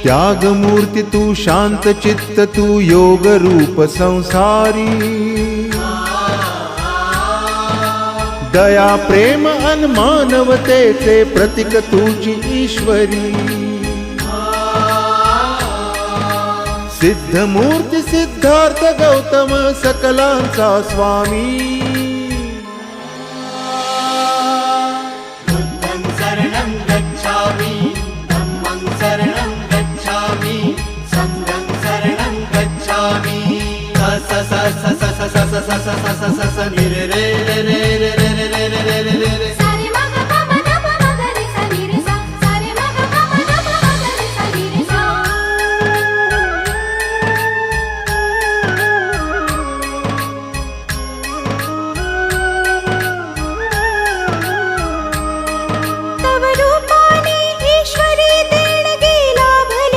त्यागमूर्ती तू शांत चित्त तू योग रूप संसारी दया प्रेम अन मानवतेचे प्रतीक तुझी ईश्वरी सिद्धमूर्ती सिद्धार्थ गौतम सकलांचा स्वामी